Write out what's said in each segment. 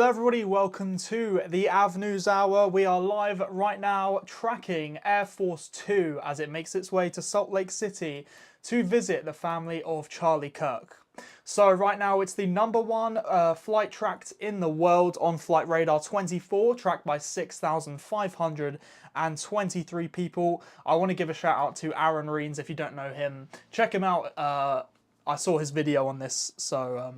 Hello everybody, welcome to the Av News Hour. We are live right now tracking Air Force 2 as it makes its way to Salt Lake City to visit the family of Charlie Kirk. So right now it's the #1 flight tracked in the world on Flight Radar 24, tracked by 6,523 people. I want to give a shout out to Aaron Reens. If you don't know him, check him out. I saw his video on this, so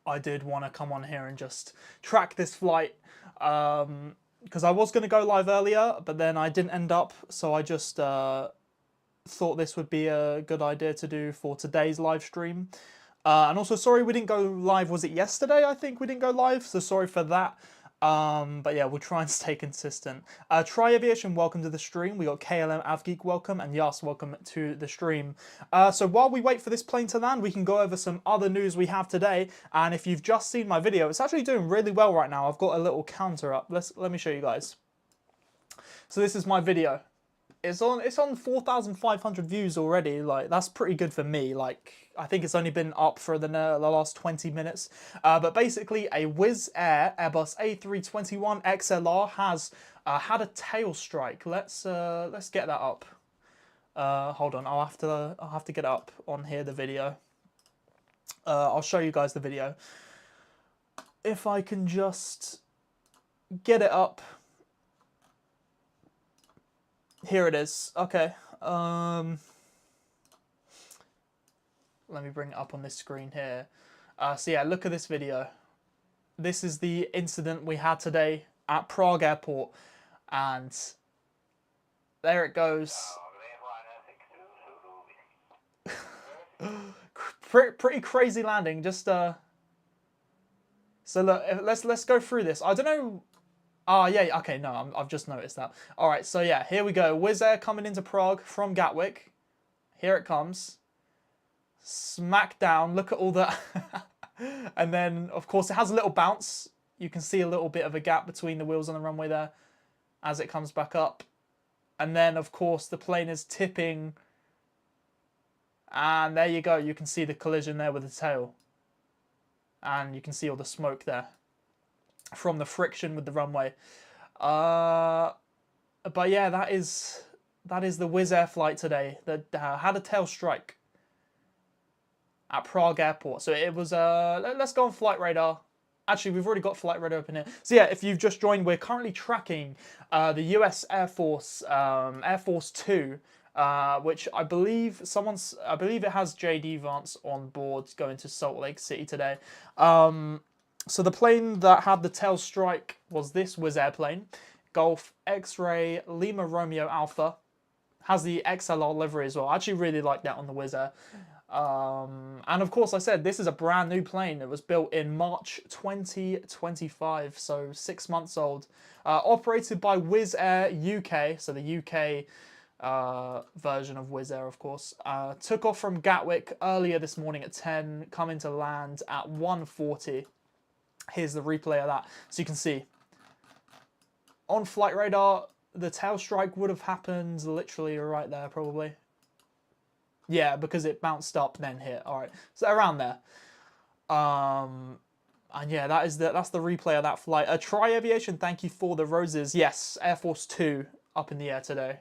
I did want to come on here and just track this flight because I was going to go live earlier, but then I didn't end up, so I just thought this would be a good idea to do for today's live stream. And also, sorry we didn't go live, was it yesterday? I think we didn't go live, so sorry for that. But yeah, we'll try and stay consistent. Try Aviation, welcome to the stream. We got KLM Avgeek, welcome, and Yas, welcome to the stream. So while we wait for this plane to land, we can go over some other news we have today. And if you've just seen my video, it's actually doing really well right now. I've got a little counter up. Let me show you guys. So this is my video. It's on 4,500 views already. Like, that's pretty good for me. Like, I think it's only been up for the last 20 minutes. But basically, a Wizz Air Airbus A321 XLR has had a tail strike. Let's get that up. Hold on, I'll have to get up on here the video. I'll show you guys the video if I can just get it up. Here it is. Okay. Let me bring it up on this screen here. So yeah, look at this video. This is the incident we had today at Prague Airport, and there it goes. Pretty crazy landing. Just so look, let's go through this. I don't know. Oh, yeah, okay, no, I've just noticed that. All right, so yeah, here we go. Wizz Air coming into Prague from Gatwick. Here it comes. Smack down. Look at all that. And then, of course, it has a little bounce. You can see a little bit of a gap between the wheels on the runway there as it comes back up. And then, of course, the plane is tipping. And there you go. You can see the collision there with the tail. And you can see all the smoke there from the friction with the runway. But yeah, that is the Wizz Air flight today that had a tail strike at Prague Airport. So it was let's go on Flight Radar. Actually, we've already got Flight Radar open here. So yeah, if you've just joined, we're currently tracking the US Air Force Air Force 2, which I believe it has JD Vance on board going to Salt Lake City today. So the plane that had the tail strike was this Wizz Air plane, Golf X-Ray Lima Romeo Alpha. Has the XLR livery as well. I actually really like that on the Wizz Air. And of course, I said this is a brand new plane. It was built in March 2025, so 6 months old. Operated by Wizz Air UK, so the UK version of Wizz Air, of course. Took off from Gatwick earlier this morning at 10, coming to land at 1:40. Here's the replay of that. So you can see on Flight Radar, the tail strike would have happened literally right there, probably. Yeah, because it bounced up then hit. All right, so around there. And yeah, that's the replay of that flight. Try Aviation, thank you for the roses. Yes, Air Force 2 up in the air today,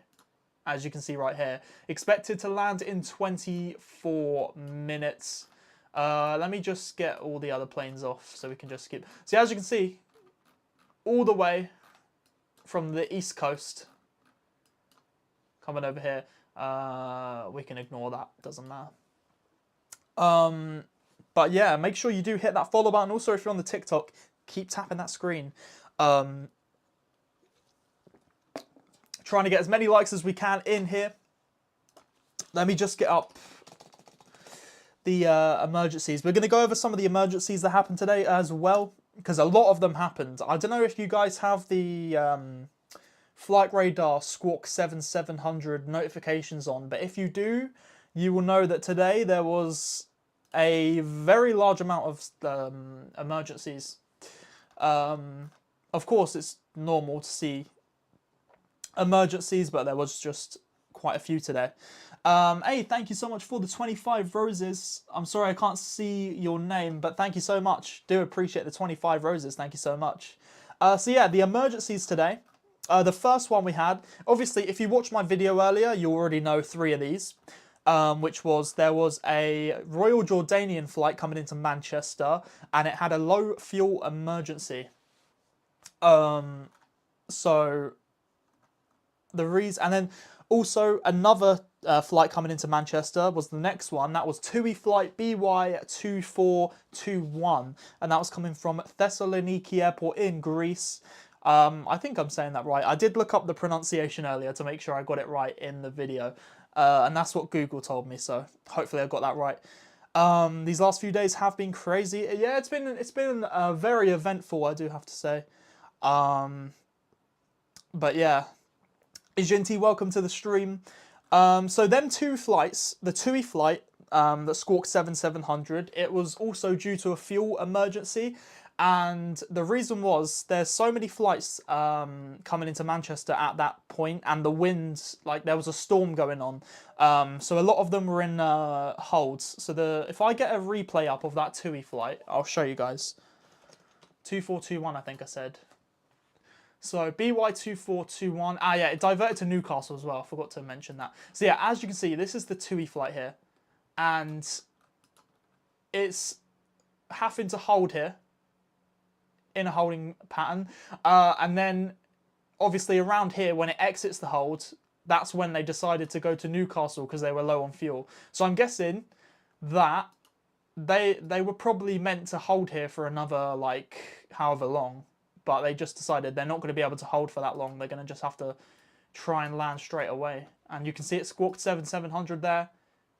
as you can see right here. Expected to land in 24 minutes. Let me just get all the other planes off so we can just skip. See, as you can see, all the way from the East Coast coming over here. We can ignore that, doesn't matter. But yeah, make sure you do hit that follow button. Also, if you're on the TikTok, keep tapping that screen. Trying to get as many likes as we can in here. Let me just get up the emergencies. We're going to go over some of the emergencies that happened today as well, because a lot of them happened. I don't know if you guys have the Flight Radar Squawk 7700 notifications on, but if you do, you will know that today there was a very large amount of emergencies. Of course, it's normal to see emergencies, but there was just quite a few today. Hey, thank you so much for the 25 roses. I'm sorry I can't see your name, but thank you so much. Do appreciate the 25 roses. Thank you so much. So yeah, the emergencies today. The first one we had, obviously, if you watched my video earlier, you already know 3 of these. Which was, there was a Royal Jordanian flight coming into Manchester, and it had a low fuel emergency. So the reason, and then also another flight coming into Manchester was the next one. That was TUI flight BY2421, and that was coming from Thessaloniki Airport in Greece. I think I'm saying that right. I did look up the pronunciation earlier to make sure I got it right in the video, and that's what Google told me. So hopefully I got that right. These last few days have been crazy. Yeah, it's been very eventful, I do have to say. But yeah, Ijinti, welcome to the stream. So them 2 flights, the TUI flight, the Squawk 7700, it was also due to a fuel emergency. And the reason was there's so many flights coming into Manchester at that point, and the winds, like there was a storm going on. So a lot of them were in holds. So if I get a replay up of that TUI flight, I'll show you guys. 2421, I think I said. So BY2421, yeah, it diverted to Newcastle as well. I forgot to mention that. So yeah, as you can see, this is the TUI flight here. And it's having to hold here in a holding pattern. And then obviously around here, when it exits the hold, that's when they decided to go to Newcastle because they were low on fuel. So I'm guessing that they were probably meant to hold here for another, like, however long. But they just decided they're not going to be able to hold for that long. They're going to just have to try and land straight away. And you can see it squawked 7700 there,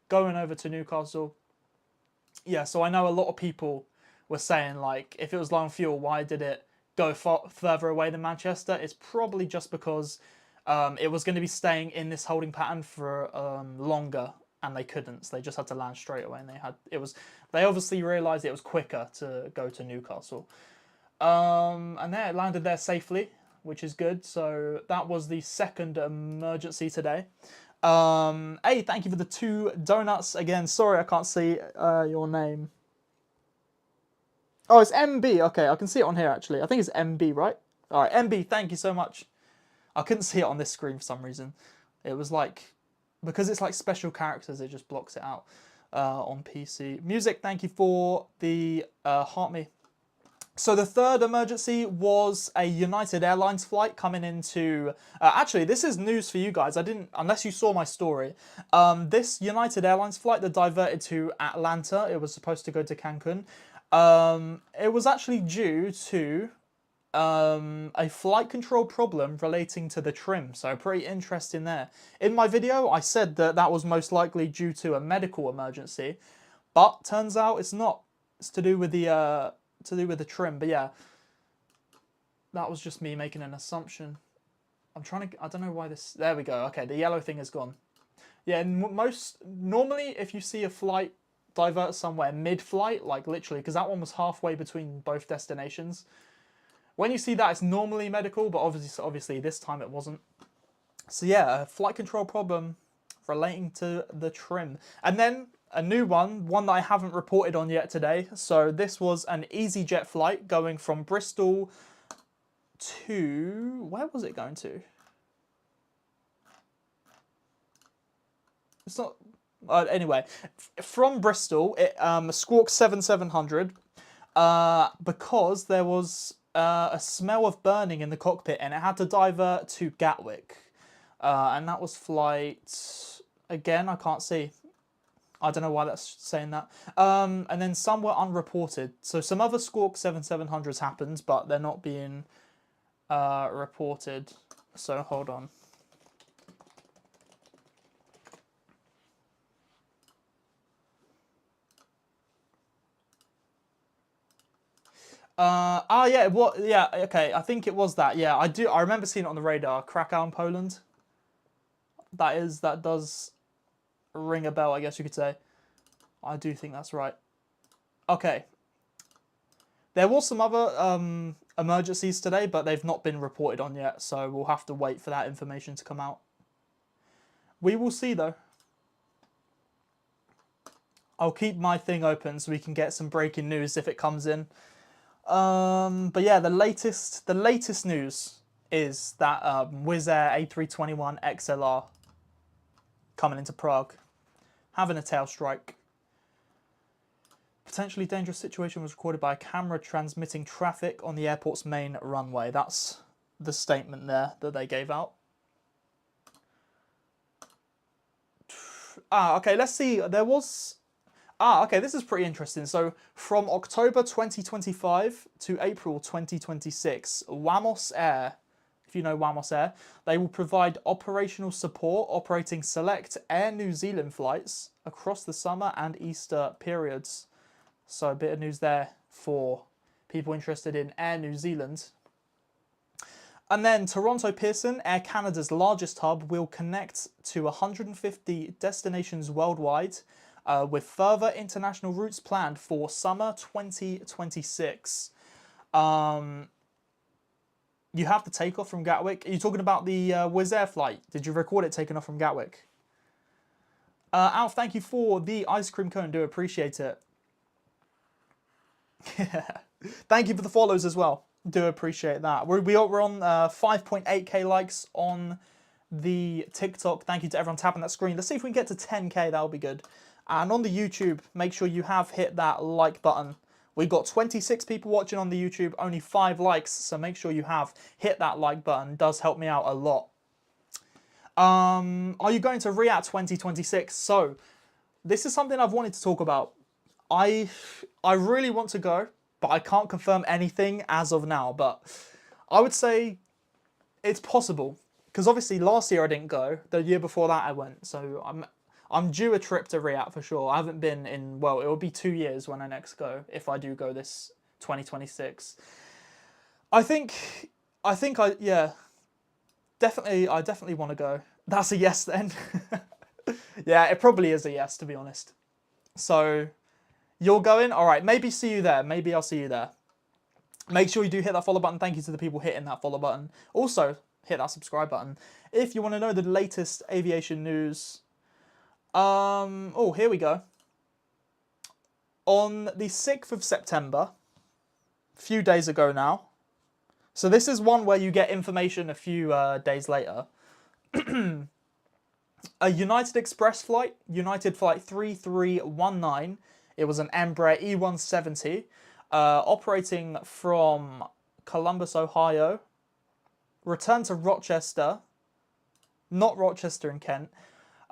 going over to Newcastle. Yeah, so I know a lot of people were saying, like, if it was low on fuel, why did it go further away than Manchester? It's probably just because it was going to be staying in this holding pattern for longer, and they couldn't. So they just had to land straight away, and they obviously realised it was quicker to go to Newcastle. And there, it landed there safely, which is good. So that was the second emergency today. Hey, thank you for the 2 donuts. Again, sorry I can't see your name. Oh, it's MB. Okay, I can see it on here, actually. I think it's MB, right? All right, MB, thank you so much. I couldn't see it on this screen for some reason. It was like, because it's like special characters, it just blocks it out on PC. Music, thank you for the heart me. So the third emergency was a United Airlines flight coming into... actually, this is news for you guys. I didn't... Unless you saw my story. This United Airlines flight that diverted to Atlanta, it was supposed to go to Cancun. It was actually due to a flight control problem relating to the trim. So pretty interesting there. In my video, I said that that was most likely due to a medical emergency. But turns out it's not. It's to do with the... trim, but yeah, that was just me making an assumption. I don't know why this, there we go, okay, the yellow thing is gone. Yeah, normally if you see a flight divert somewhere mid-flight, like literally, because that one was halfway between both destinations, when you see that, it's normally medical, but obviously this time it wasn't. So yeah, a flight control problem relating to the trim. And then a new one that I haven't reported on yet today. So this was an EasyJet flight going from Bristol to... Where was it going to? It's not... anyway, from Bristol, it squawked 7700 because there was a smell of burning in the cockpit, and it had to divert to Gatwick. And that was flight... Again, I can't see. I don't know why that's saying that. And then some were unreported. So some other Squawk 7700s happened, but they're not being reported. So hold on. Yeah, yeah, okay, I think it was that. Yeah, I remember seeing it on the radar. Krakow in Poland. That does ring a bell, I guess you could say. I do think that's right. Okay. There was some other emergencies today, but they've not been reported on yet, so we'll have to wait for that information to come out. We will see, though. I'll keep my thing open so we can get some breaking news if it comes in. But yeah, the latest news is that Wizz Air A321 XLR coming into Prague, having a tail strike. Potentially dangerous situation was recorded by a camera transmitting traffic on the airport's main runway. That's the statement there that they gave out. Okay, let's see. There was... okay, this is pretty interesting. So, from October 2025 to April 2026, Wamos Air, if you know Wamos Air, they will provide operational support operating select Air New Zealand flights across the summer and Easter periods. So a bit of news there for people interested in Air New Zealand. And then Toronto Pearson, Air Canada's largest hub, will connect to 150 destinations worldwide with further international routes planned for summer 2026. You have the takeoff from Gatwick. Are you talking about the Wizz Air flight? Did you record it taking off from Gatwick? Alf, thank you for the ice cream cone. Do appreciate it. Thank you for the follows as well. Do appreciate that. We're on 5.8k likes on the TikTok. Thank you to everyone tapping that screen. Let's see if we can get to 10k. That'll be good. And on the YouTube, make sure you have hit that like button. We've got 26 people watching on the YouTube, only 5 likes. So make sure you have hit that like button. It does help me out a lot. Are you going to Riyadh 2026? So this is something I've wanted to talk about. I really want to go, but I can't confirm anything as of now. But I would say it's possible, because obviously last year I didn't go. The year before that I went, so I'm due a trip to Riyadh for sure. I haven't been in, well, it will be 2 years when I next go, if I do go this 2026. I definitely want to go. That's a yes then. Yeah, it probably is a yes, to be honest. So you're going? All right, maybe see you there. Maybe I'll see you there. Make sure you do hit that follow button. Thank you to the people hitting that follow button. Also, hit that subscribe button if you want to know the latest aviation news. Oh, here we go. On the 6th of September, a few days ago now. So this is one where you get information a few days later. A United Express flight, United Flight 3319. It was an Embraer E170 operating from Columbus, Ohio. Returned to Rochester, not Rochester in Kent,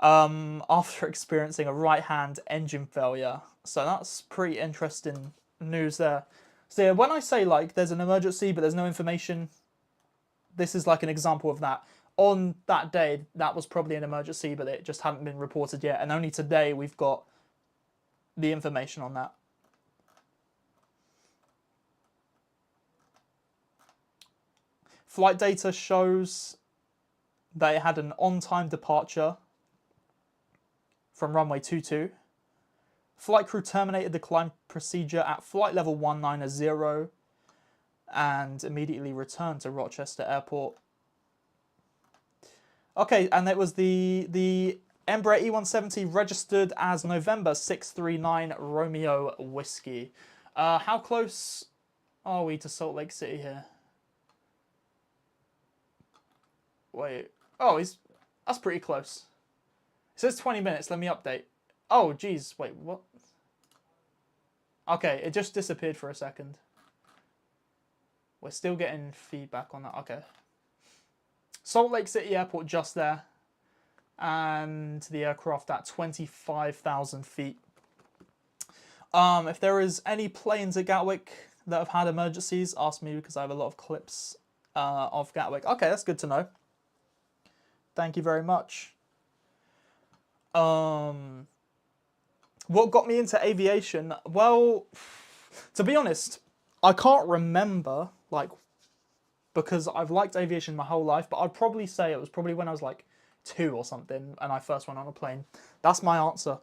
after experiencing a right-hand engine failure. So that's pretty interesting news there. So yeah, when I say like there's an emergency but there's no information, this is like an example of that. On that day, that was probably an emergency, but it just hadn't been reported yet. And only today we've got the information on that. Flight data shows that it had an on-time departure from runway 22. Flight crew terminated the climb procedure at flight level 190 and immediately returned to Rochester Airport. Okay, and it was the Embraer E170 registered as November 639 Romeo Whiskey. How close are we to Salt Lake City here? Wait. Oh, that's pretty close. It says 20 minutes. Let me update. Oh, geez. Wait, what? Okay, it just disappeared for a second. We're still getting feedback on that. Okay. Salt Lake City Airport just there. And the aircraft at 25,000 feet. If there is any planes at Gatwick that have had emergencies, ask me because I have a lot of clips of Gatwick. Okay, that's good to know. Thank you very much. What got me into aviation? Well, to be honest, I can't remember, like, because I've liked aviation my whole life, but I'd probably say it was probably when I was like 2 or something and I first went on a plane. That's my answer,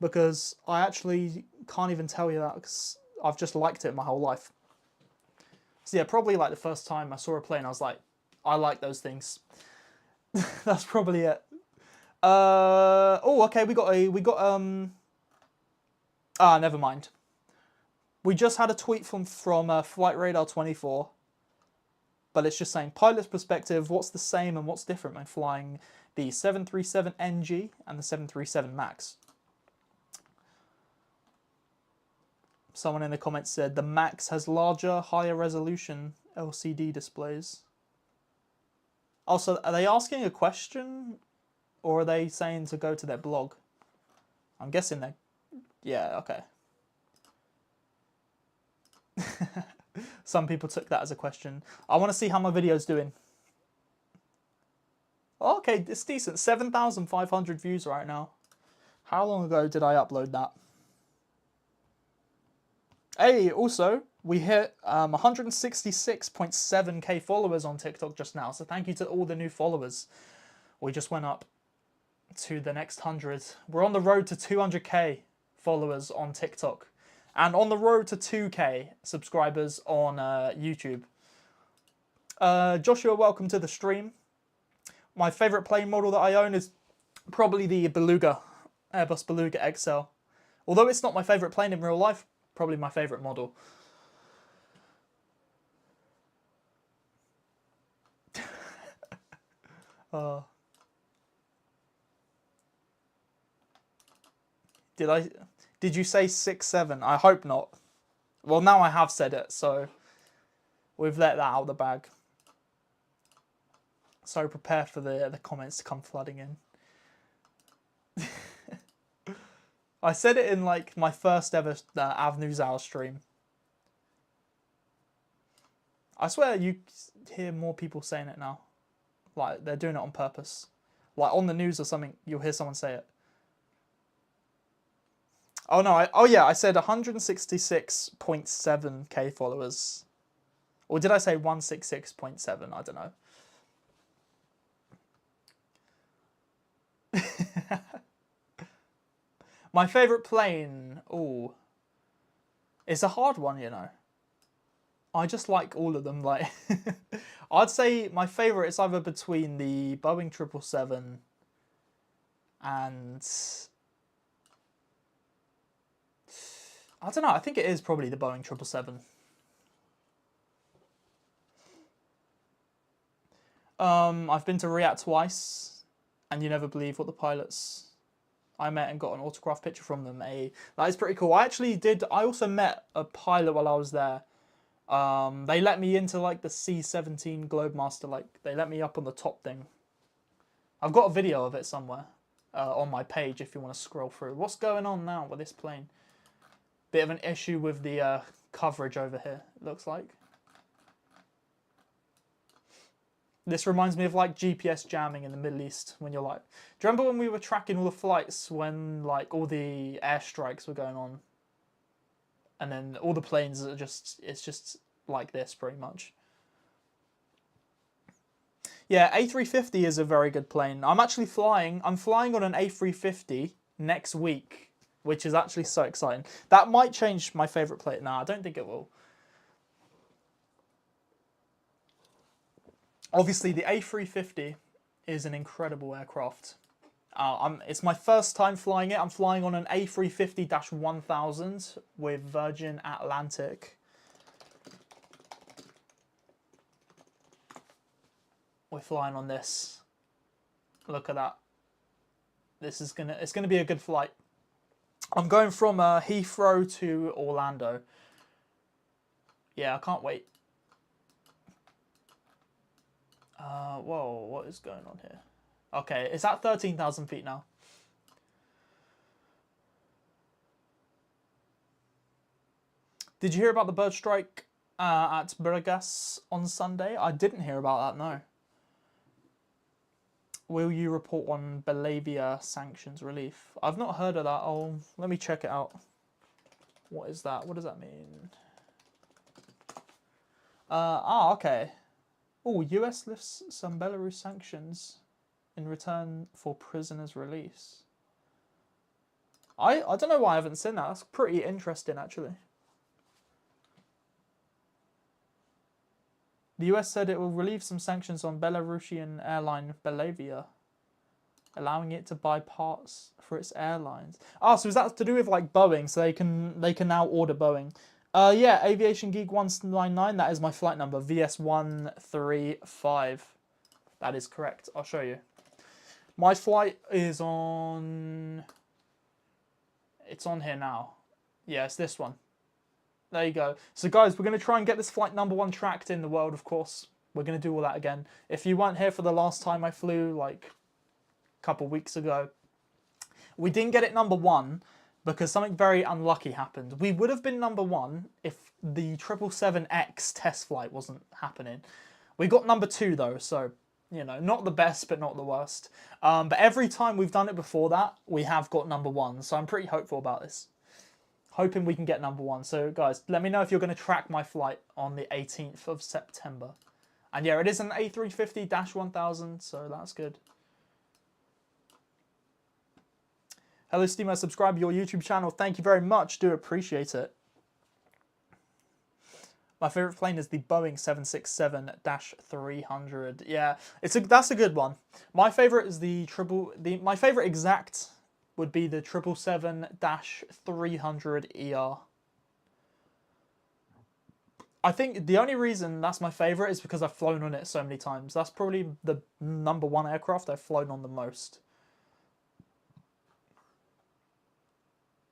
because I actually can't even tell you that because I've just liked it my whole life. So yeah, probably like the first time I saw a plane, I was like, I like those things. That's probably it. Oh, okay. Never mind. We just had a tweet from Flight Radar 24, but it's just saying pilot's perspective. What's the same and what's different when flying the 737 NG and the 737 Max? Someone in the comments said the Max has larger, higher resolution LCD displays. Also, are they asking a question, or are they saying to go to their blog? I'm guessing they. Yeah. Okay. Some people took that as a question. I want to see how my video's doing. Okay, it's decent. 7,500 views right now. How long ago did I upload that? Hey, also, we hit 166.7k followers on TikTok just now. So thank you to all the new followers. We just went up to the next 100. We're on the road to 200k followers on TikTok. And on the road to 2k subscribers on YouTube. Joshua, welcome to the stream. My favourite plane model that I own is probably the Beluga, Airbus Beluga XL. Although it's not my favourite plane in real life, probably my favourite model. Did you say 6'7"? I hope not. Well, now I have said it, so we've let that out of the bag. So prepare for the comments to come flooding in. I said it in like my first ever Avenues Hour stream. I swear you hear more people saying it now. Like they're doing it on purpose. Like on the news or something, you'll hear someone say it. Oh no, I said 166.7k followers. Or did I say 166.7? I don't know. My favourite plane, it's a hard one, you know. I just like all of them. Like, I'd say my favourite is either between the Boeing 777 and I don't know. I think it is probably the Boeing 777. I've been to Riyadh twice, and you never believe what the pilots I met and got an autograph picture from them. That is pretty cool. I also met a pilot while I was there. They let me into like the C-17 Globemaster. Like they let me up on the top thing. I've got a video of it somewhere on my page if you want to scroll through. What's going on now with this plane? Bit of an issue with the coverage over here, it looks like. This reminds me of like GPS jamming in the Middle East when you're like, do you remember when we were tracking all the flights when like all the airstrikes were going on? And then all the planes are it's just like this pretty much. Yeah, A350 is a very good plane. I'm flying on an A350 next week, which is actually so exciting. That might change my favourite plane. No, I don't think it will. Obviously, the A350 is an incredible aircraft. It's my first time flying it. I'm flying on an A350-1000 with Virgin Atlantic. We're flying on this. Look at that. It's gonna be a good flight. I'm going from Heathrow to Orlando. Yeah, I can't wait. Whoa, what is going on here? Okay, it's at 13,000 feet now. Did you hear about the bird strike at Burgas on Sunday? I didn't hear about that, no. Will you report on Belavia sanctions relief? I've not heard of that. Oh, let me check it out. What is that? What does that mean? Okay. Oh, US lifts some Belarus sanctions in return for prisoners' release. I don't know why I haven't seen that. That's pretty interesting, actually. The US said it will relieve some sanctions on Belarusian airline Belavia. allowing it to buy parts for its airlines. Oh, so is that to do with like Boeing? So they can now order Boeing. Yeah, Aviation Geek 199. That is my flight number, VS135. That is correct. I'll show you. My flight is on. It's on here now. Yeah, it's this one. There you go. So guys, we're going to try and get this flight number 1 tracked in the world, of course. We're going to do all that again. If you weren't here for the last time I flew, like a couple weeks ago, we didn't get it number 1 because something very unlucky happened. We would have been number 1 if the 777X test flight wasn't happening. We got number 2 though, so, you know, not the best, but not the worst. But every time we've done it before that, we have got number 1, so I'm pretty hopeful about this. Hoping we can get number 1. So guys, let me know if you're going to track my flight on the 18th of September. And yeah, it is an A350-1000, so that's good. Hello Steamer, subscribe to your YouTube channel. Thank you very much. Do appreciate it. My favourite plane is the Boeing 767-300. Yeah, that's a good one. My favourite is my favourite exact would be the 777-300ER. I think the only reason that's my favourite is because I've flown on it so many times. That's probably the number 1 aircraft I've flown on the most.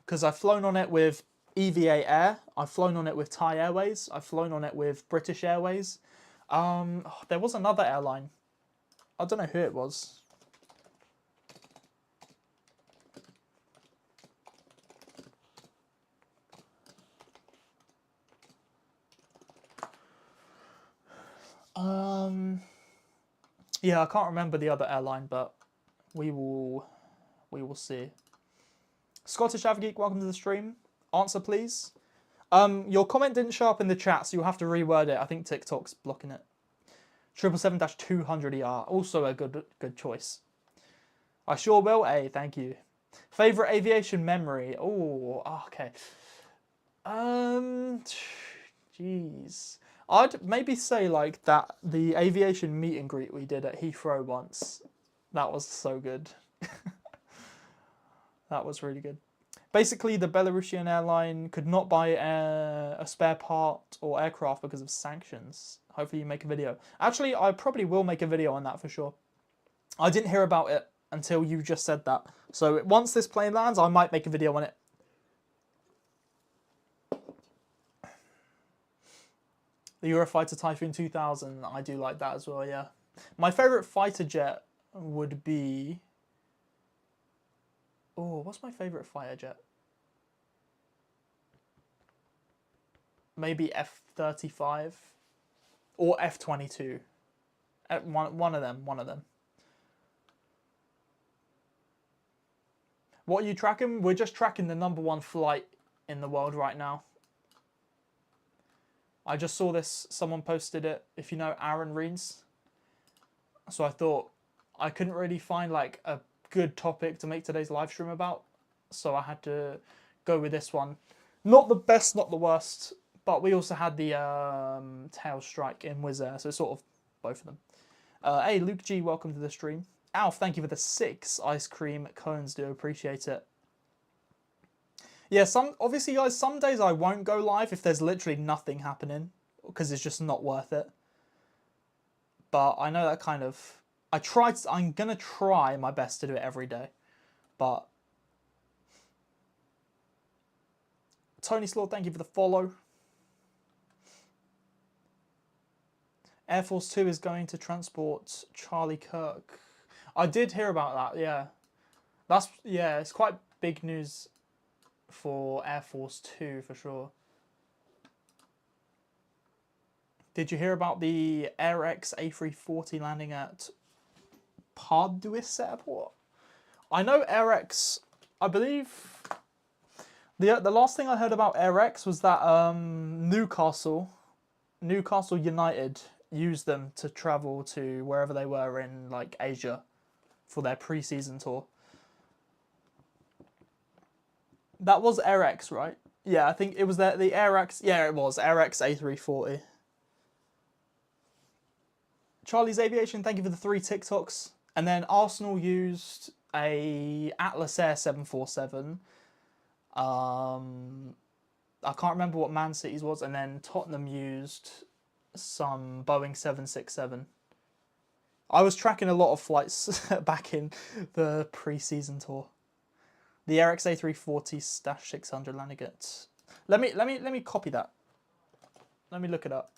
Because I've flown on it with EVA Air, I've flown on it with Thai Airways, I've flown on it with British Airways. There was another airline. I don't know who it was. Yeah, I can't remember the other airline, but we will see. Scottish Avgeek, welcome to the stream. Answer, please. Your comment didn't show up in the chat, so you'll have to reword it. I think TikTok's blocking it. 777-200ER, also a good choice. I sure will, thank you. Favourite aviation memory? Oh, okay. Jeez. I'd maybe say like the aviation meet and greet we did at Heathrow once. That was so good. That was really good. Basically, the Belarusian airline could not buy a spare part or aircraft because of sanctions. Hopefully you make a video. Actually, I probably will make a video on that for sure. I didn't hear about it until you just said that. So once this plane lands, I might make a video on it. The Eurofighter Typhoon 2000, I do like that as well, yeah. My favourite fighter jet would be... Oh, what's my favourite fighter jet? Maybe F-35 or F-22. One of them. What are you tracking? We're just tracking the number 1 flight in the world right now. I just saw this, someone posted it, if you know Aaron Reens. So I thought I couldn't really find like a good topic to make today's live stream about. So I had to go with this one. Not the best, not the worst, but we also had the tail strike in Wizz Air, so it's sort of both of them. Hey, Luke G, welcome to the stream. Alf, thank you for the 6 ice cream cones, do appreciate it. Yeah, obviously, guys, some days I won't go live if there's literally nothing happening, because it's just not worth it. But I know that kind of... I'm going to try my best to do it every day. But... Tony Slaw, thank you for the follow. Air Force 2 is going to transport Charlie Kirk. I did hear about that, yeah. It's quite big news for Air Force 2 for sure. Did you hear about the AirX A340 landing at Pardubice Airport? I know AirX, I believe the last thing I heard about AirX was that Newcastle United used them to travel to wherever they were in like Asia for their pre-season tour. That was AirX, right? Yeah, I think it was the AirX. Yeah, it was AirX A340. Charlie's Aviation, thank you for the 3 TikToks. And then Arsenal used a Atlas Air 747. I can't remember what Man City's was. And then Tottenham used some Boeing 767. I was tracking a lot of flights back in the pre-season tour. The Air XA340-600 landing at... Let me copy that. Let me look it up.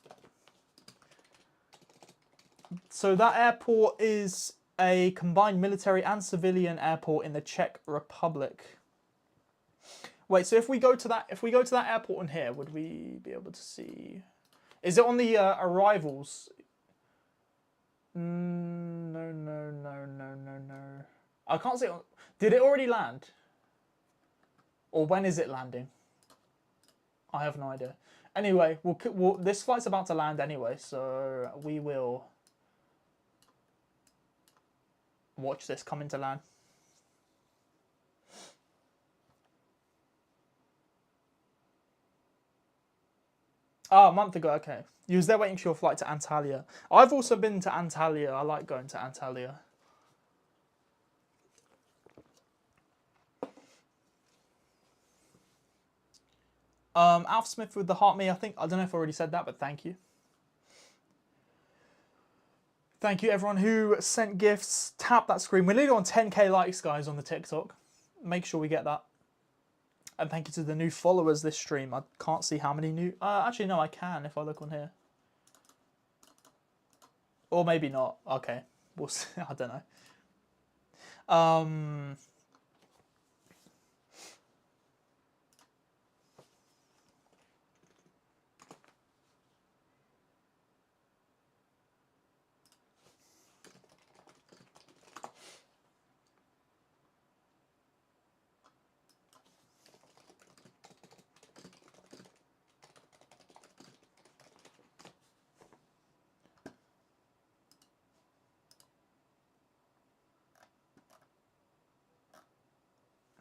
So that airport is a combined military and civilian airport in the Czech Republic. Wait, so if we go to that airport in here, would we be able to see? Is it on the arrivals? No. I can't see it. Did it already land? Or when is it landing? I have no idea. Anyway, this flight's about to land anyway, so we will watch this come into land. Oh, a month ago, okay. You was there waiting for your flight to Antalya. I've also been to Antalya. I like going to Antalya. Alf Smith with the heart me. I don't know if I already said that, but thank you. Thank you everyone who sent gifts. Tap that screen. We're nearly on 10k likes, guys, on the TikTok. Make sure we get that. And thank you to the new followers this stream. I can't see how many new... actually, no, I can if I look on here. Or maybe not. Okay. We'll see. I don't know.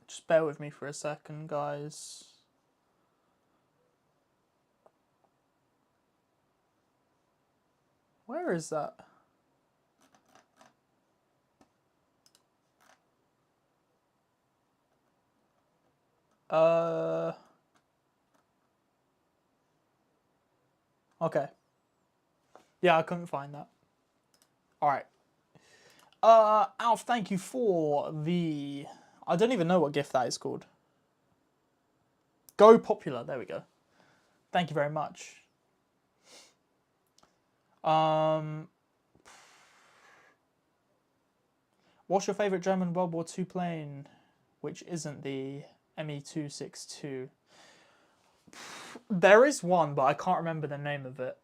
Just bear with me for a second, guys. Where is that? Okay. Yeah, I couldn't find that. All right. Alf, thank you for the... I don't even know what gift that is called. Go Popular. There we go. Thank you very much. What's your favourite German World War II plane, which isn't the Me-262? There is one, but I can't remember the name of it.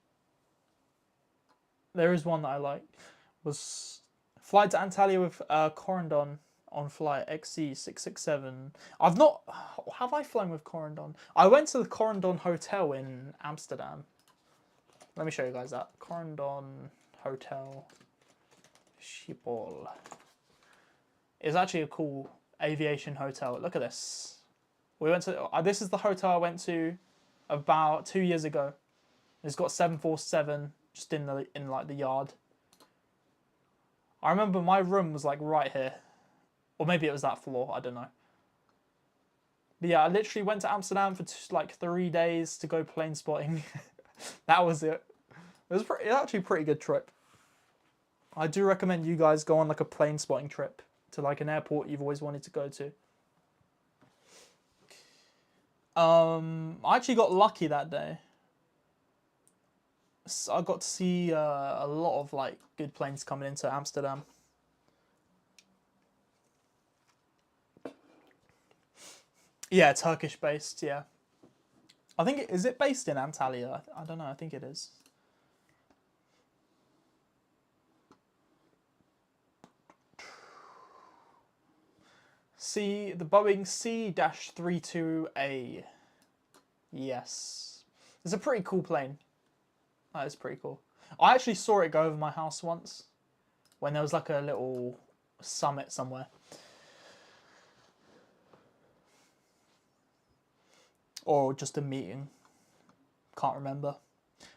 There is one that I like. Was flight to Antalya with Corendon on flight XC667. I've not... Have I flown with Corendon? I went to the Corendon Hotel in Amsterdam. Let me show you guys that. Corendon Hotel Schiphol. It's actually a cool aviation hotel. Look at this. We went to... this is the hotel I went to about 2 years ago. It's got 747 just in like the yard. I remember my room was like right here. Or maybe it was that floor, I don't know. But yeah, I literally went to Amsterdam for like 3 days to go plane spotting. That was it. It was actually a pretty good trip. I do recommend you guys go on like a plane spotting trip to like an airport you've always wanted to go to. I actually got lucky that day. So I got to see a lot of like good planes coming into Amsterdam. Yeah, Turkish based, yeah. I think, is it based in Antalya? I don't know, I think it is. See, the Boeing C-32A. Yes. It's a pretty cool plane. That is pretty cool. I actually saw it go over my house once when there was like a little summit somewhere. Or just a meeting. Can't remember.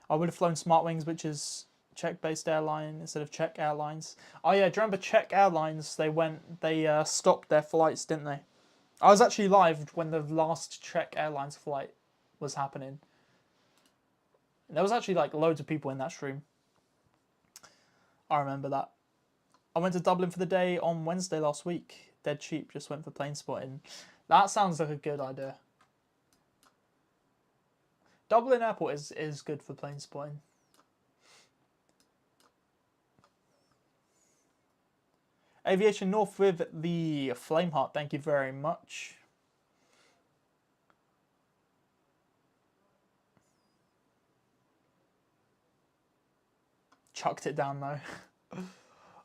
I would have flown Smartwings, which is Czech-based airline instead of Czech Airlines. Oh yeah, do you remember Czech Airlines? They stopped their flights, didn't they? I was actually live when the last Czech Airlines flight was happening. There was actually like loads of people in that stream. I remember that. I went to Dublin for the day on Wednesday last week. Dead cheap, just went for plane spotting. That sounds like a good idea. Dublin Airport is good for plane spotting. Aviation North with the Flame Heart, thank you very much. Chucked it down though.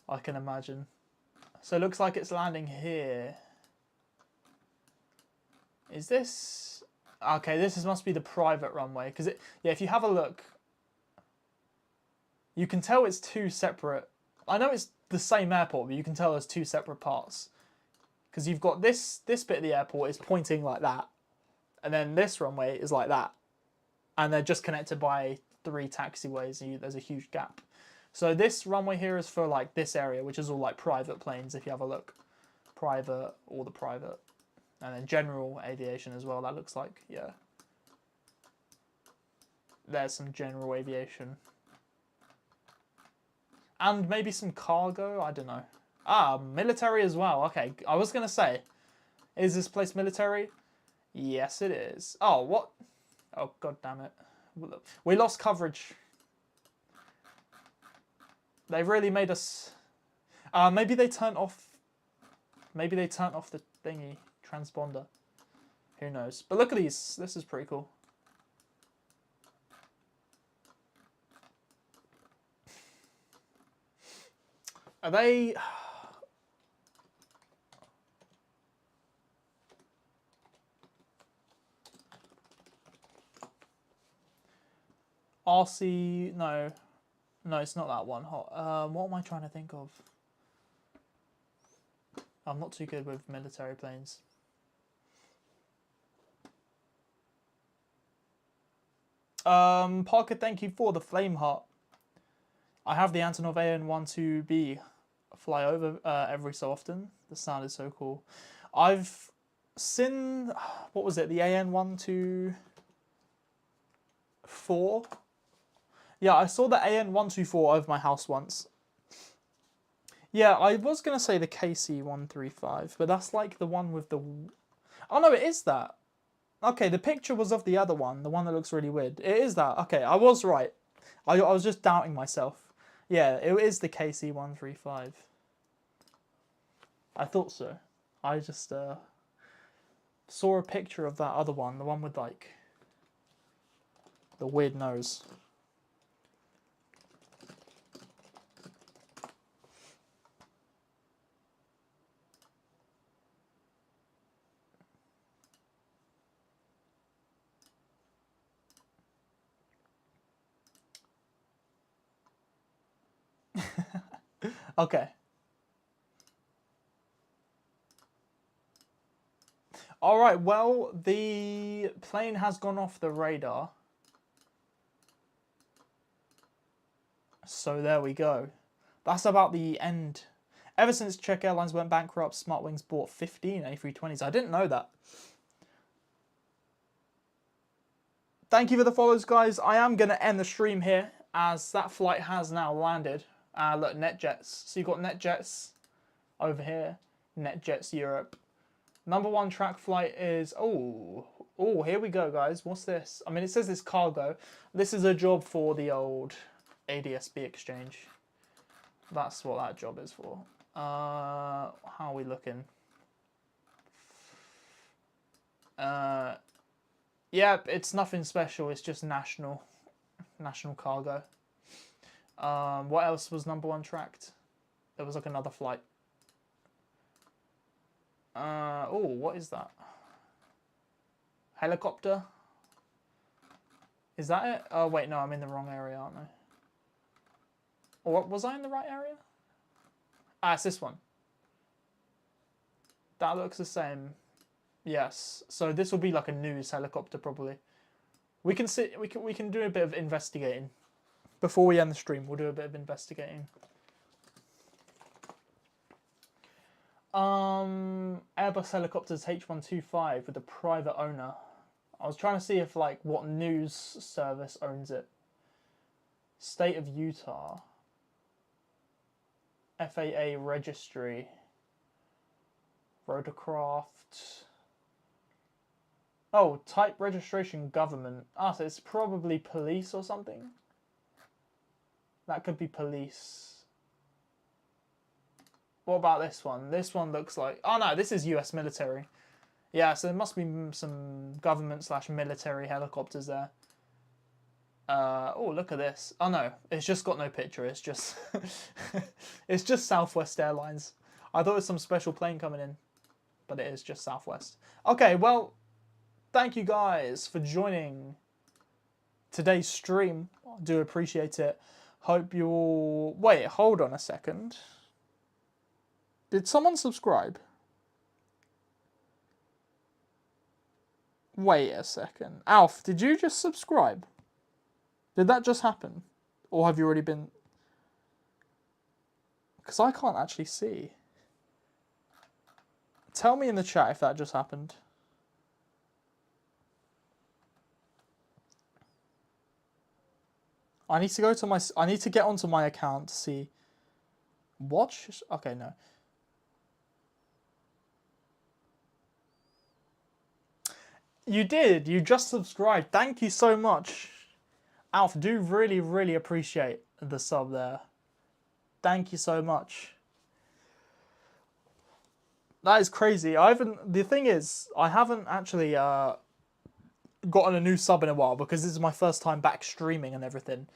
I can imagine. So it looks like it's landing here. Is this... Okay, this must be the private runway. Because if you have a look, you can tell it's two separate... I know it's the same airport, but you can tell there's two separate parts. Because you've got this bit of the airport is pointing like that. And then this runway is like that. And they're just connected by 3 taxiways. There's a huge gap. So this runway here is for like this area, which is all like private planes, if you have a look. Private, all the private. And then general aviation as well, that looks like, yeah. There's some general aviation. And maybe some cargo, I don't know. Ah, military as well, okay. I was going to say, is this place military? Yes, it is. Oh, what? Oh, god damn it. We lost coverage. They really made us... maybe they turned off... Maybe they turned off the thingy, transponder. Who knows? But look at these. This is pretty cool. Are they... RC... No. No, it's not that one. What am I trying to think of? I'm not too good with military planes. Parker, thank you for the Flame Heart. I have the Antonov AN-12B fly over every so often. The sound is so cool. I've seen... What was it? The AN-124? Yeah, I saw the AN-124 over my house once. Yeah, I was going to say the KC-135, but that's like the one with the... Oh no, it is that. Okay, the picture was of the other one, the one that looks really weird. It is that. Okay, I was right. I was just doubting myself. Yeah, it is the KC-135. I thought so. I just saw a picture of that other one, the one with like the weird nose. Okay. All right, well, the plane has gone off the radar. So there we go. That's about the end. Ever since Czech Airlines went bankrupt, Smartwings bought 15 A320s. I didn't know that. Thank you for the follows, guys. I am going to end the stream here, as that flight has now landed. Look, NetJets. So you've got NetJets over here. NetJets Europe. Number 1 track flight is... Oh, here we go, guys. What's this? I mean, it says it's cargo. This is a job for the old ADSB exchange. That's what that job is for. How are we looking? Yeah, it's nothing special. It's just national cargo. What else was number 1 tracked? There was like another flight. Oh, what is that? Helicopter? Is that it? Oh, wait, no, I'm in the wrong area, aren't I? Or was I in the right area? Ah, it's this one. That looks the same. Yes. So this will be like a news helicopter, probably. We can do a bit of investigating. before we end the stream, we'll do a bit of investigating. Airbus helicopters H125 with a private owner. I was trying to see if, like, what news service owns it. State of Utah. FAA registry. Rotorcraft. Oh, type registration government. Ah, so it's probably police or something. That could be police. What about this one? This one looks like... Oh no, this is US military. Yeah, so there must be some government/military helicopters there. Oh, look at this. Oh no, it's just got no picture. It's just... it's just Southwest Airlines. I thought it was some special plane coming in. But it is just Southwest. Okay, well... Thank you guys for joining today's stream. I do appreciate it. Hope you all... Wait, hold on a second. Did someone subscribe? Wait a second. Alf, did you just subscribe? Did that just happen? Or have you already been... Because I can't actually see. Tell me in the chat if that just happened. I need to go to my... I need to get onto my account to see... Watch? Okay, no. You did. You just subscribed. Thank you so much. Alf, do really, really appreciate the sub there. Thank you so much. That is crazy. The thing is, I haven't actually gotten a new sub in a while because this is my first time back streaming and everything.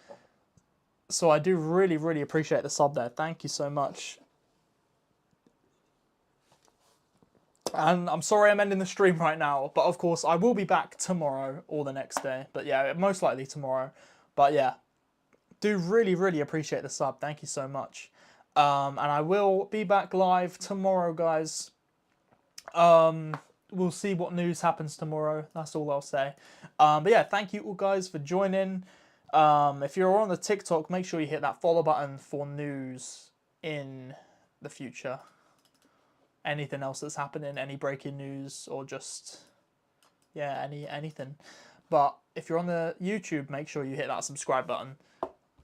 So I do really, really appreciate the sub there. Thank you so much. And I'm sorry I'm ending the stream right now, but of course I will be back tomorrow or the next day. But yeah, most likely tomorrow. But yeah, do really, really appreciate the sub. Thank you so much. And I will be back live tomorrow, guys. We'll see what news happens tomorrow. That's all I'll say. But yeah, thank you all guys for joining. If you're on the TikTok, make sure you hit that follow button for news in the future. Anything else that's happening, any breaking news, or just, yeah, anything. But if you're on the YouTube, make sure you hit that subscribe button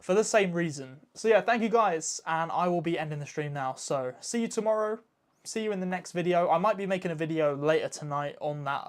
for the same reason. So yeah, thank you guys, and I will be ending the stream now. So see you tomorrow. See you in the next video. I might be making a video later tonight on that